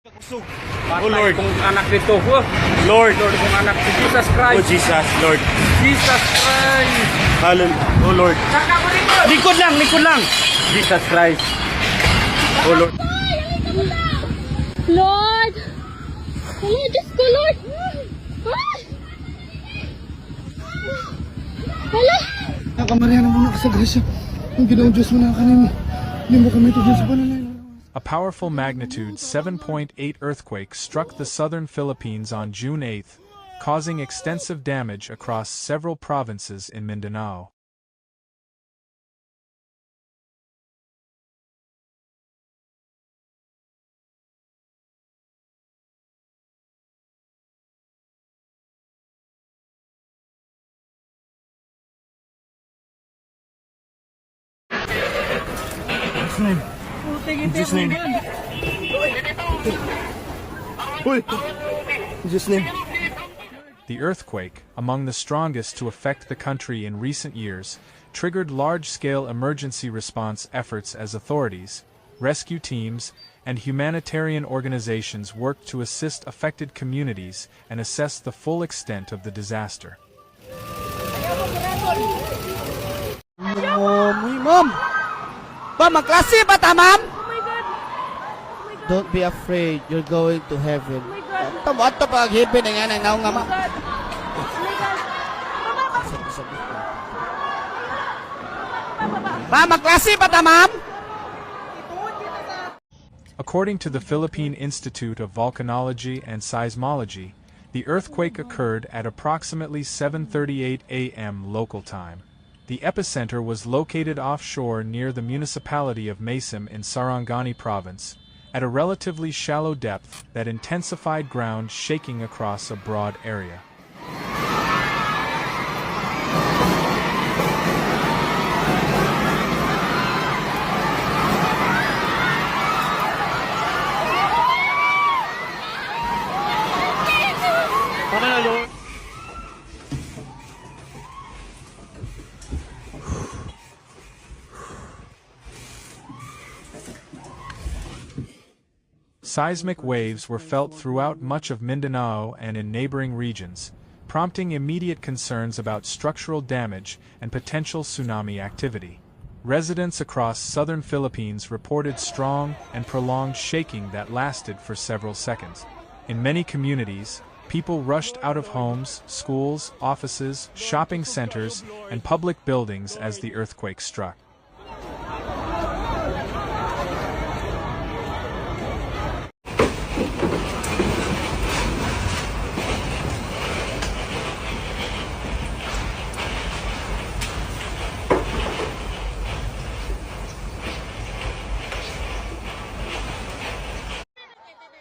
Oh Lord, Kung anak nito, Lord, Lord, kung anak si Jesus oh Christ. Jesus, Lord, Jesus Christ. hallelujah, oh Lord, likod lang, Jesus Christ, oh Lord, Lord! Lord, Diyos ko, Lord! Ah! Hala! Nakamarihan mo na sa grasya. Ang ginoong Diyos mo na kanino. Hindi mo kami ito Diyos panalay. A powerful magnitude 7.8 earthquake struck the southern Philippines on June 8, causing extensive damage across several provinces in Mindanao. in Jesus' name, Uy, in Jesus' name. The earthquake, among the strongest to affect the country in recent years, triggered large-scale emergency response efforts as authorities, rescue teams, and humanitarian organizations worked to assist affected communities and assess the full extent of the disaster. Ma'am! Ba, magklase ba ta, ma'am? Don't be afraid, you're going to heaven. Tamo ato pag heaven nga nang naong nga, ma'am. Ba, magklase ba ta, ma'am? According to the Philippine Institute of Volcanology and Seismology, the earthquake occurred at approximately 7:38 a.m. local time. The epicenter was located offshore near the municipality of Masim in Sarangani province, at a relatively shallow depth that intensified ground shaking across a broad area. Seismic waves were felt throughout much of Mindanao and in neighboring regions, prompting immediate concerns about structural damage and potential tsunami activity. Residents across southern Philippines reported strong and prolonged shaking that lasted for several seconds. In many communities, people rushed out of homes, schools, offices, shopping centers, and public buildings as the earthquake struck.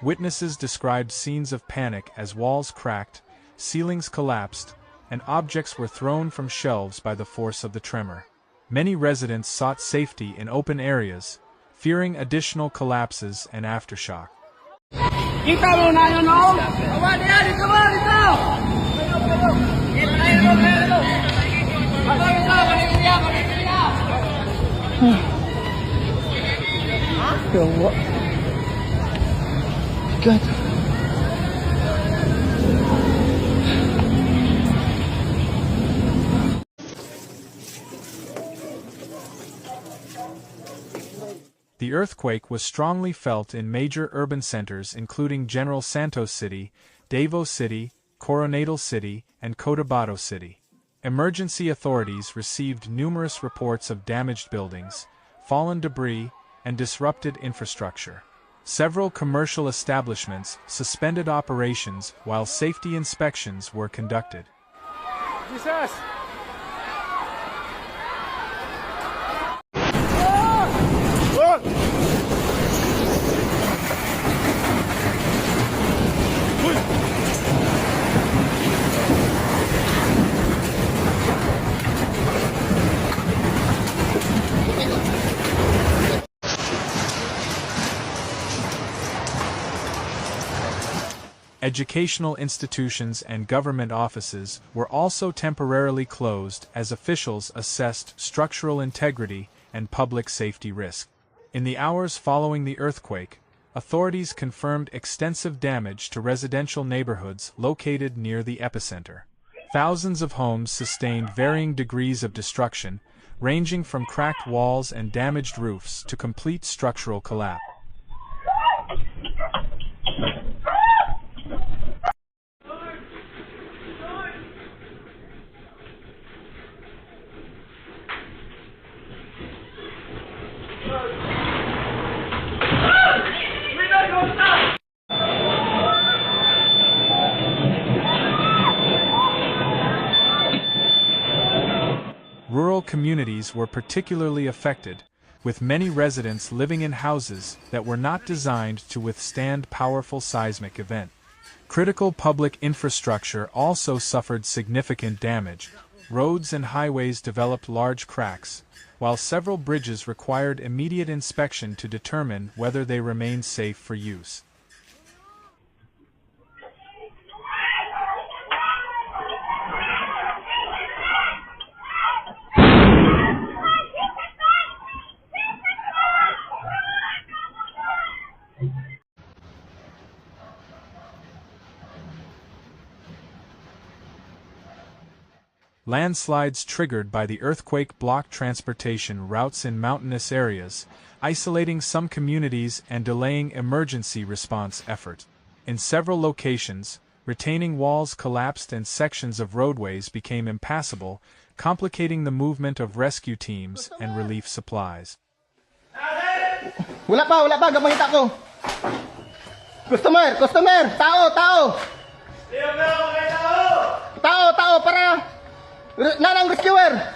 Witnesses described scenes of panic as walls cracked, ceilings collapsed, and objects were thrown from shelves by the force of the tremor. Many residents sought safety in open areas, fearing additional collapses and aftershock. Kita mo na yun, no? Awa, dito! God. The earthquake was strongly felt in major urban centers including General Santos City, Davao City, Coronadal City, and Cotabato City. Emergency authorities received numerous reports of damaged buildings, fallen debris, and disrupted infrastructure. Several commercial establishments suspended operations while safety inspections were conducted. Jesus! Educational institutions and government offices were also temporarily closed as officials assessed structural integrity and public safety risk. In the hours following the earthquake, authorities confirmed extensive damage to residential neighborhoods located near the epicenter. Thousands of homes sustained varying degrees of destruction, ranging from cracked walls and damaged roofs to complete structural collapse. Rural communities were particularly affected, with many residents living in houses that were not designed to withstand powerful seismic events. Critical public infrastructure also suffered significant damage. Roads and highways developed large cracks, while several bridges required immediate inspection to determine whether they remained safe for use. Landslides triggered by the earthquake blocked transportation routes in mountainous areas, isolating some communities and delaying emergency response efforts. In several locations, retaining walls collapsed and sections of roadways became impassable, complicating the movement of rescue teams and relief supplies. Wala pa, gamahita ko. Customer, tao. Tao, para nanang rescuer.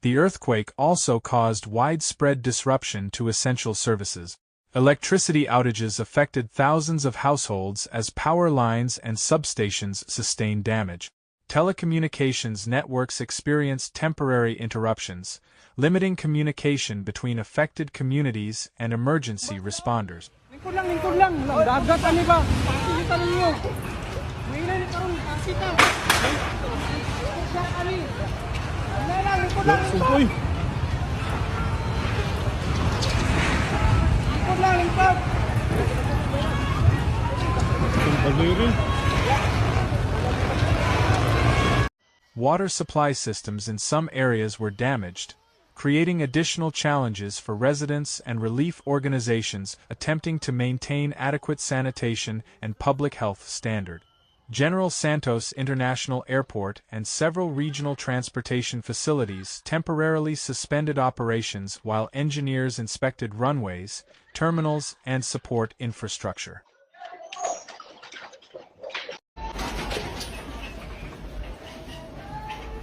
The earthquake also caused widespread disruption to essential services. Electricity outages affected thousands of households as power lines and substations sustained damage. Telecommunications networks experienced temporary interruptions, limiting communication between affected communities and emergency responders. Lingkod lang. Dagat ani ba? Pasita ninyo. May ni karon pasita. Dagat ani. Lingkod lang. Lingkod. Water supply systems in some areas were damaged, creating additional challenges for residents and relief organizations attempting to maintain adequate sanitation and public health standards. General Santos International Airport and several regional transportation facilities temporarily suspended operations while engineers inspected runways, terminals, and support infrastructure.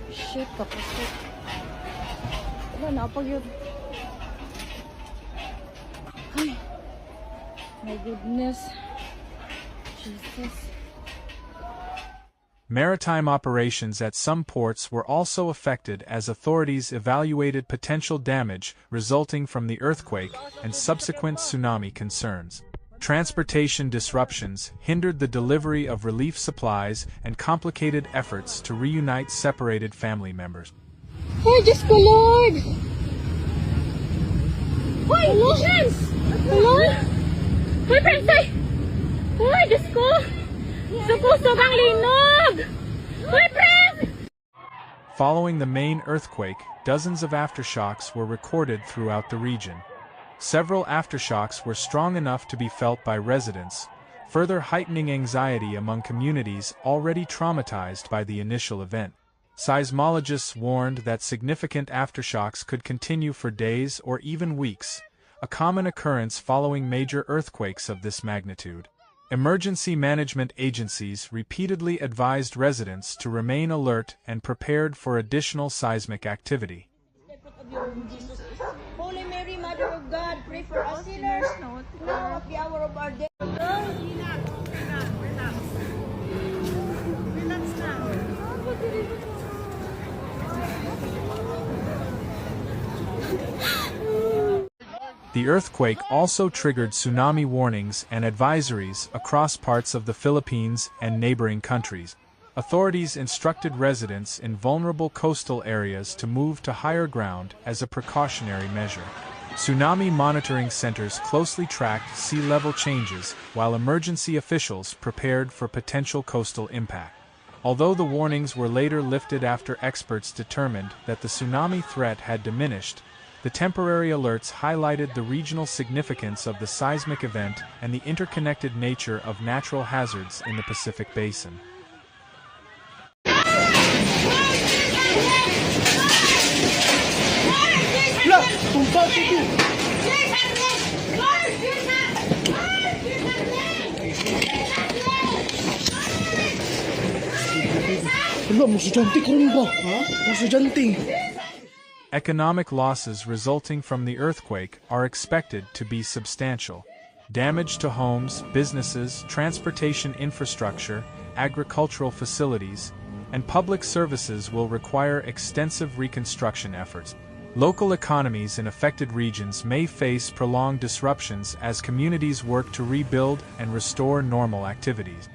Shit, kapasok. Wala na pa yun. Ay. My goodness. Jesus. Maritime operations at some ports were also affected as authorities evaluated potential damage resulting from the earthquake and subsequent tsunami concerns. Transportation disruptions hindered the delivery of relief supplies and complicated efforts to reunite separated family members. Ay, Diyos ko, Lord! Hoy, Lucians! Hello? Hoy, Prensay! Hoy, Diyos ko! Sukusog ang linog! Hoy, Prens! Following the main earthquake, dozens of aftershocks were recorded throughout the region. Several aftershocks were strong enough to be felt by residents, further heightening anxiety among communities already traumatized by the initial event. Seismologists warned that significant aftershocks could continue for days or even weeks, a common occurrence following major earthquakes of this magnitude. Emergency management agencies repeatedly advised residents to remain alert and prepared for additional seismic activity. Holy Mary, Mother of God, pray for us sinners, now at the hour of our death. The earthquake also triggered tsunami warnings and advisories across parts of the Philippines and neighboring countries. Authorities instructed residents in vulnerable coastal areas to move to higher ground as a precautionary measure. Tsunami monitoring centers closely tracked sea level changes, while emergency officials prepared for potential coastal impact. Although the warnings were later lifted after experts determined that the tsunami threat had diminished, the temporary alerts highlighted the regional significance of the seismic event and the interconnected nature of natural hazards in the Pacific Basin. Economic losses resulting from the earthquake are expected to be substantial. Damage to homes, businesses, transportation infrastructure, agricultural facilities, and public services will require extensive reconstruction efforts. Local economies in affected regions may face prolonged disruptions as communities work to rebuild and restore normal activities.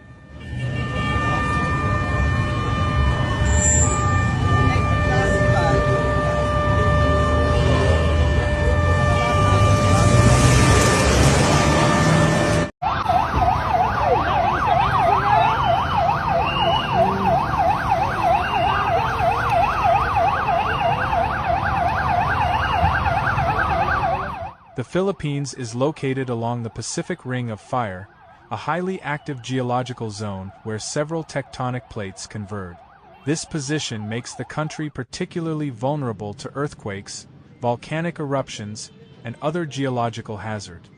The Philippines is located along the Pacific Ring of Fire, a highly active geological zone where several tectonic plates converge. This position makes the country particularly vulnerable to earthquakes, volcanic eruptions, and other geological hazards.